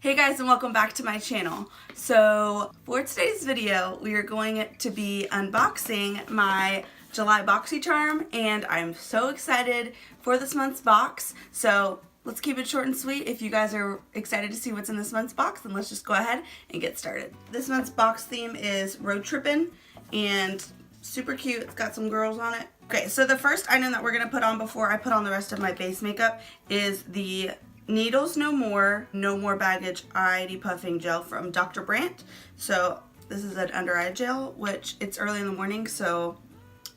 Hey guys, and welcome back to my channel. So for today's video, we are going to be unboxing my July Boxycharm, and I'm so excited for this month's box. So let's keep it short and sweet. If you guys are excited to see what's in this month's box, then let's just go ahead and get started. This month's box theme is road tripping and super cute. It's got some girls on it. Okay, so the first item that we're gonna put on before I put on the rest of my base makeup is the Needles No More, No More Baggage Eye Depuffing Gel from Dr. Brandt. So this is an under eye gel, which it's early in the morning, so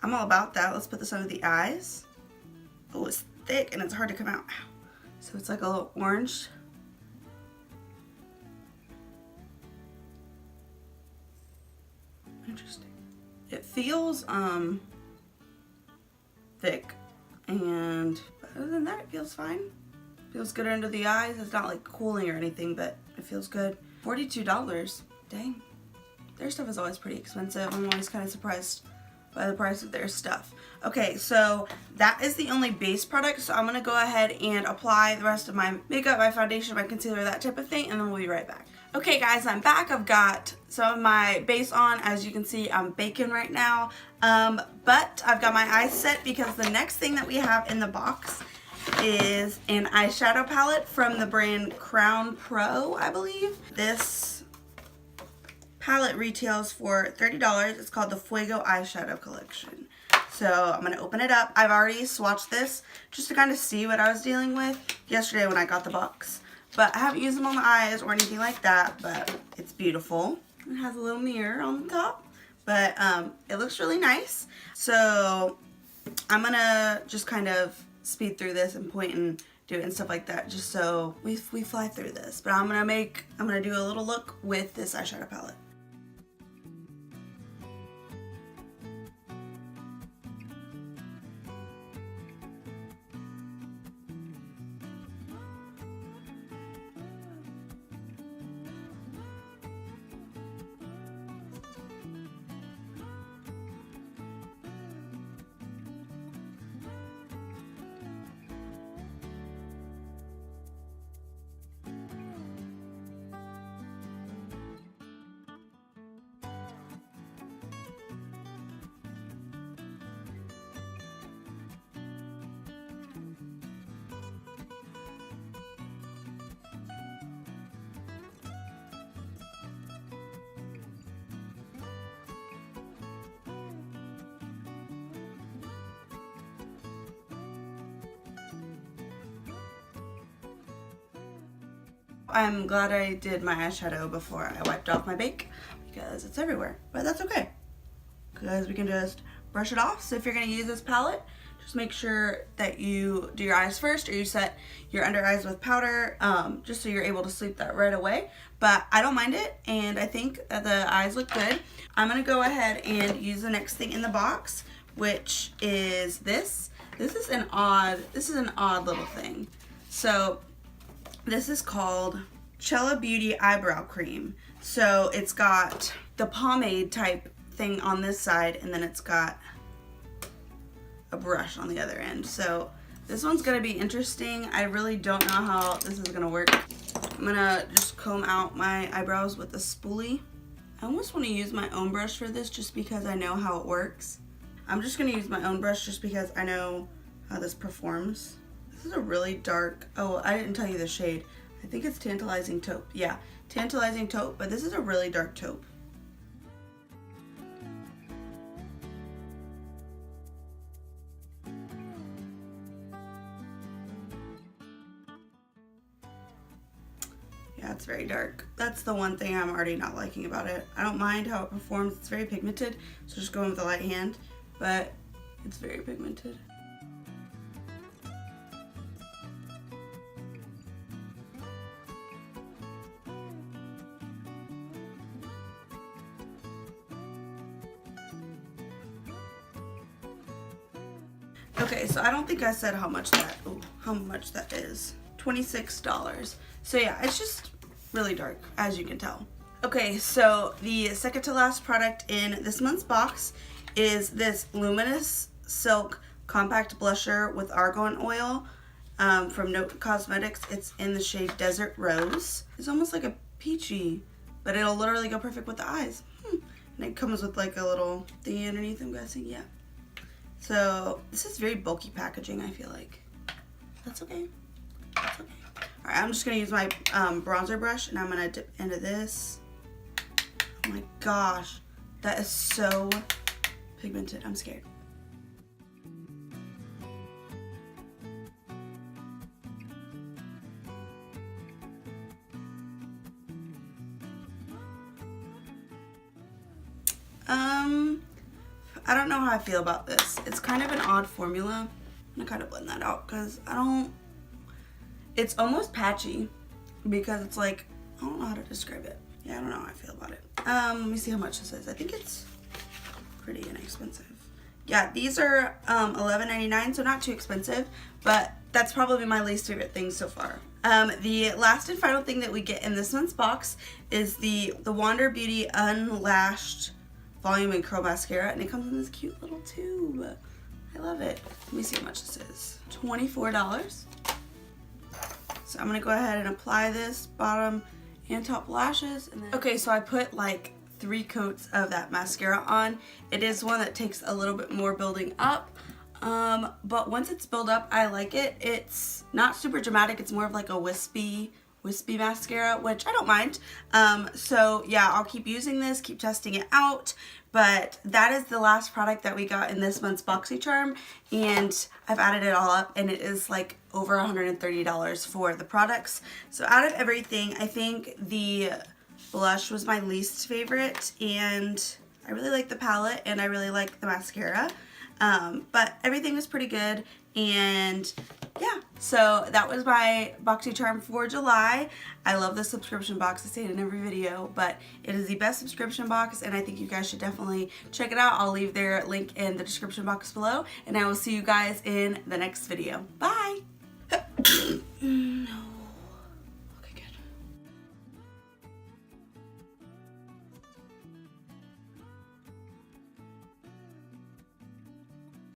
I'm all about that. Let's put this under the eyes. Oh, it's thick and it's hard to come out. So it's like a little orange. Interesting. It feels thick, and other than that, it feels fine. Feels good under the eyes. It's not like cooling or anything, but it feels good. $42. Dang. Their stuff is always pretty expensive. I'm always kind of surprised by the price of their stuff. Okay, so that is the only base product, so I'm going to go ahead and apply the rest of my makeup, my foundation, my concealer, that type of thing, and then we'll be right back. Okay guys, I'm back. I've got some of my base on. As you can see, I'm baking right now, but I've got my eyes set because the next thing that we have in the box is an eyeshadow palette from the brand Crown Pro, I believe. This palette retails for $30. It's called the Fuego Eyeshadow Collection. So I'm going to open it up. I've already swatched this just to kind of see what I was dealing with yesterday when I got the box. But I haven't used them on the eyes or anything like that, but it's beautiful. It has a little mirror on the top, but it looks really nice. So I'm going to just kind of speed through this and point and do it and stuff like that, just so we fly through this. But I'm gonna do a little look with this eyeshadow palette. I'm glad I did my eyeshadow before I wiped off my bake because it's everywhere, but that's okay because we can just brush it off. So if you're going to use this palette, just make sure that you do your eyes first, or you set your under eyes with powder, just so you're able to sleep that right away. But I don't mind it, and I think that the eyes look good. I'm going to go ahead and use the next thing in the box, which is this. This is an odd little thing. So this is called Cella Beauty Eyebrow Cream. So it's got the pomade type thing on this side, and then it's got a brush on the other end. So this one's gonna be interesting. I really don't know how this is gonna work. I'm gonna just comb out my eyebrows with a spoolie. I almost want to use my own brush for this just because I know how it works. I'm just gonna use my own brush just because I know how this performs. This is a really dark, oh, I didn't tell you the shade. I think it's Tantalizing Taupe. Yeah, Tantalizing Taupe, but this is a really dark taupe. Yeah, it's very dark. That's the one thing I'm already not liking about it. I don't mind how it performs. It's very pigmented, so just going with the light hand, but it's very pigmented. Okay, so I don't think I said how much that is. $26. So yeah, it's just really dark, as you can tell. Okay, so the second to last product in this month's box is this Luminous Silk Compact Blusher with Argan Oil. from Note Cosmetics. It's in the shade Desert Rose. It's almost like a peachy, but it'll literally go perfect with the eyes. And it comes with like a little thing underneath, I'm guessing, yeah. So this is very bulky packaging, I feel like. That's okay. That's okay. Alright, I'm just going to use my bronzer brush, and I'm going to dip into this. Oh my gosh. That is so pigmented. I'm scared. I don't know how I feel about this. It's kind of an odd formula. I'm gonna kind of blend that out because it's almost patchy because it's like, I don't know how to describe it. Yeah, I don't know how I feel about it. Let me see how much this is. I think it's pretty inexpensive. Yeah, these are $11.99, so not too expensive, but that's probably my least favorite thing so far. The last and final thing that we get in this month's box is the Wander Beauty Unlashed Volume and Curl Mascara, and it comes in this cute little tube. I love it. Let me see how much this is. $24. So I'm gonna go ahead and apply this bottom and top lashes. And then okay, so I put like 3 coats of that mascara on. It is one that takes a little bit more building up, but once it's built up, I like it. It's not super dramatic. It's more of like a wispy mascara, which I don't mind. So yeah, I'll keep using this, keep testing it out. But that is the last product that we got in this month's Boxycharm, and I've added it all up, and it is like over $130 for the products. So out of everything, I think the blush was my least favorite, and I really like the palette and I really like the mascara. But everything was pretty good, and yeah, so that was my Boxycharm for July. I love the subscription box. I say it in every video, but it is the best subscription box, and I think you guys should definitely check it out. I'll leave their link in the description box below, and I will see you guys in the next video. Bye!